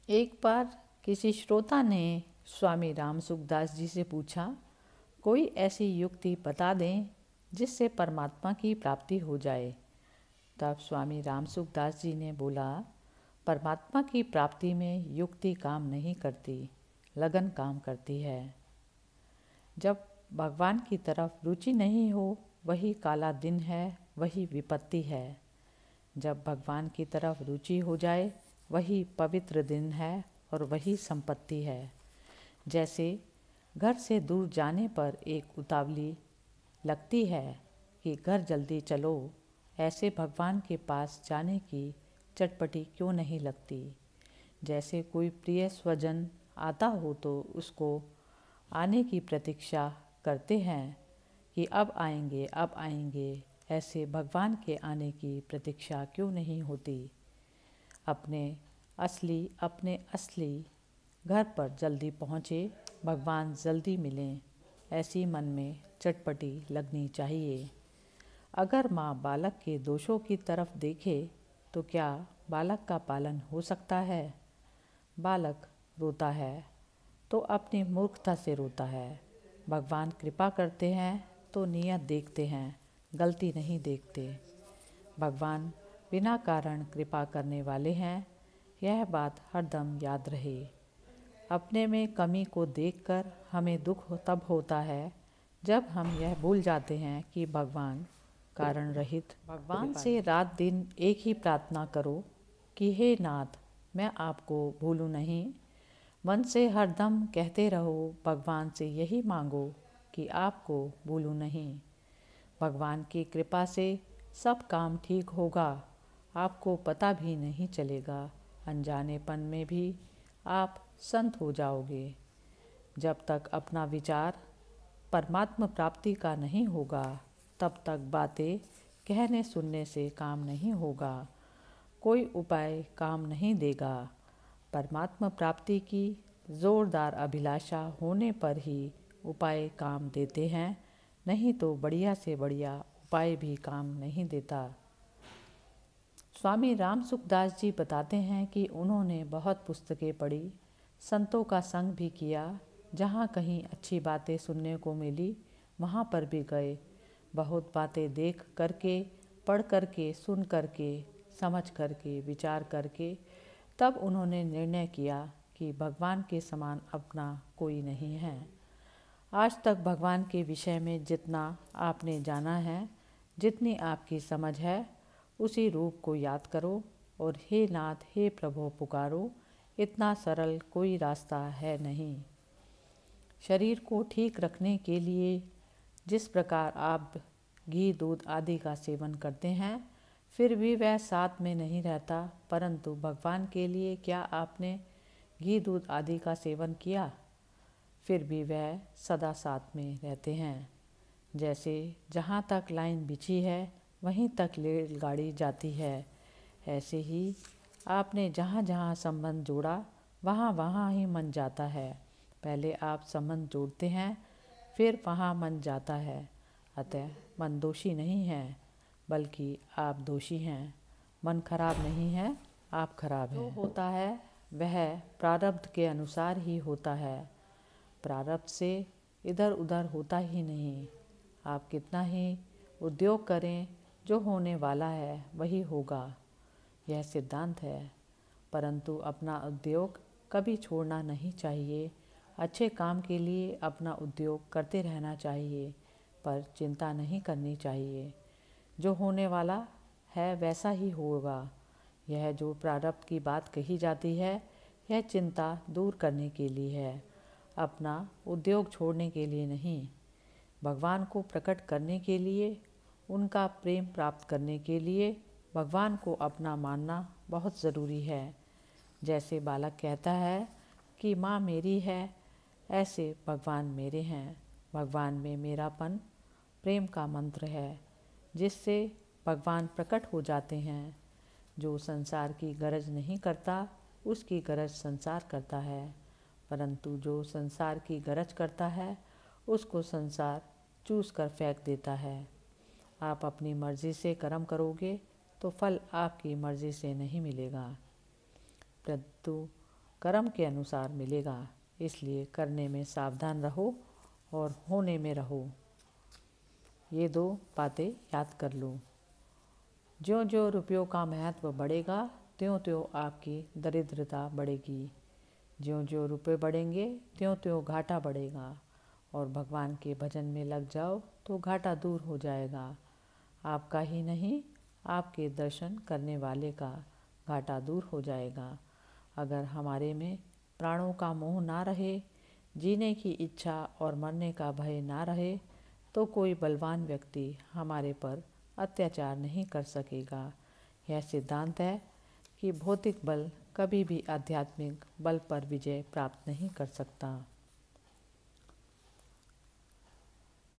एक बार किसी श्रोता ने स्वामी राम सुखदास जी से पूछा, कोई ऐसी युक्ति बता दें जिससे परमात्मा की प्राप्ति हो जाए। तब स्वामी राम सुखदास जी ने बोला, परमात्मा की प्राप्ति में युक्ति काम नहीं करती, लगन काम करती है। जब भगवान की तरफ रुचि नहीं हो, वही काला दिन है, वही विपत्ति है। जब भगवान की तरफ रुचि हो जाए, वही पवित्र दिन है और वही संपत्ति है। जैसे घर से दूर जाने पर एक उतावली लगती है कि घर जल्दी चलो, ऐसे भगवान के पास जाने की चटपटी क्यों नहीं लगती। जैसे कोई प्रिय स्वजन आता हो तो उसको आने की प्रतीक्षा करते हैं कि अब आएंगे अब आएंगे, ऐसे भगवान के आने की प्रतीक्षा क्यों नहीं होती। अपने असली घर पर जल्दी पहुँचे, भगवान जल्दी मिलें, ऐसी मन में चटपटी लगनी चाहिए। अगर माँ बालक के दोषों की तरफ देखे तो क्या बालक का पालन हो सकता है। बालक रोता है तो अपनी मूर्खता से रोता है। भगवान कृपा करते हैं तो नियत देखते हैं, गलती नहीं देखते। भगवान बिना कारण कृपा करने वाले हैं, यह बात हरदम याद रहे। अपने में कमी को देखकर हमें दुख तब होता है जब हम यह भूल जाते हैं कि भगवान कारण रहित। भगवान से रात दिन एक ही प्रार्थना करो कि हे नाथ, मैं आपको भूलूं नहीं। मन से हरदम कहते रहो, भगवान से यही मांगो कि आपको भूलूं नहीं। भगवान की कृपा से सब काम ठीक होगा, आपको पता भी नहीं चलेगा। अनजानेपन में भी आप संत हो जाओगे। जब तक अपना विचार परमात्मा प्राप्ति का नहीं होगा, तब तक बातें कहने सुनने से काम नहीं होगा। कोई उपाय काम नहीं देगा। परमात्मा प्राप्ति की जोरदार अभिलाषा होने पर ही उपाय काम देते हैं, नहीं तो बढ़िया से बढ़िया उपाय भी काम नहीं देता। स्वामी राम सुखदास जी बताते हैं कि उन्होंने बहुत पुस्तकें पढ़ी, संतों का संग भी किया। जहाँ कहीं अच्छी बातें सुनने को मिली, वहाँ पर भी गए। बहुत बातें देख करके, पढ़ करके, सुन करके, समझ करके, विचार करके तब उन्होंने निर्णय किया कि भगवान के समान अपना कोई नहीं है। आज तक भगवान के विषय में जितना आपने जाना है, जितनी आपकी समझ है, उसी रूप को याद करो और हे नाथ, हे प्रभु पुकारो। इतना सरल कोई रास्ता है नहीं। शरीर को ठीक रखने के लिए जिस प्रकार आप घी दूध आदि का सेवन करते हैं, फिर भी वह साथ में नहीं रहता, परंतु भगवान के लिए क्या आपने घी दूध आदि का सेवन किया, फिर भी वह सदा साथ में रहते हैं। जैसे जहाँ तक लाइन बिछी है वहीं तक रेलगाड़ी जाती है, ऐसे ही आपने जहाँ जहाँ संबंध जोड़ा, वहाँ वहाँ ही मन जाता है। पहले आप संबंध जोड़ते हैं, फिर वहाँ मन जाता है। अतः मन दोषी नहीं है, बल्कि आप दोषी हैं। मन खराब नहीं है, आप खराब हैं। जो होता है वह प्रारब्ध के अनुसार ही होता है, प्रारब्ध से इधर उधर होता ही नहीं। आप कितना ही उद्योग करें, जो होने वाला है वही होगा, यह सिद्धांत है। परंतु अपना उद्योग कभी छोड़ना नहीं चाहिए। अच्छे काम के लिए अपना उद्योग करते रहना चाहिए, पर चिंता नहीं करनी चाहिए। जो होने वाला है वैसा ही होगा। यह जो प्रारब्ध की बात कही जाती है, यह चिंता दूर करने के लिए है, अपना उद्योग छोड़ने के लिए नहीं। भगवान को प्रकट करने के लिए, उनका प्रेम प्राप्त करने के लिए भगवान को अपना मानना बहुत ज़रूरी है। जैसे बालक कहता है कि माँ मेरी है, ऐसे भगवान मेरे हैं। भगवान में मेरापन प्रेम का मंत्र है, जिससे भगवान प्रकट हो जाते हैं। जो संसार की गरज नहीं करता, उसकी गरज संसार करता है, परंतु जो संसार की गरज करता है, उसको संसार चूस कर फेंक देता है। आप अपनी मर्जी से कर्म करोगे तो फल आपकी मर्जी से नहीं मिलेगा, परंतु कर्म के अनुसार मिलेगा, इसलिए करने में सावधान रहो और होने में रहो। ये 2 बातें याद कर लो। ज्यों ज्यों रुपयों का महत्व बढ़ेगा त्यों त्यों आपकी दरिद्रता बढ़ेगी। ज्यों ज्यों रुपये बढ़ेंगे त्यों त्यों घाटा बढ़ेगा। और भगवान के भजन में लग जाओ तो घाटा दूर हो जाएगा। आपका ही नहीं, आपके दर्शन करने वाले का घाटा दूर हो जाएगा। अगर हमारे में प्राणों का मोह ना रहे, जीने की इच्छा और मरने का भय ना रहे, तो कोई बलवान व्यक्ति हमारे पर अत्याचार नहीं कर सकेगा। यह सिद्धांत है कि भौतिक बल कभी भी आध्यात्मिक बल पर विजय प्राप्त नहीं कर सकता।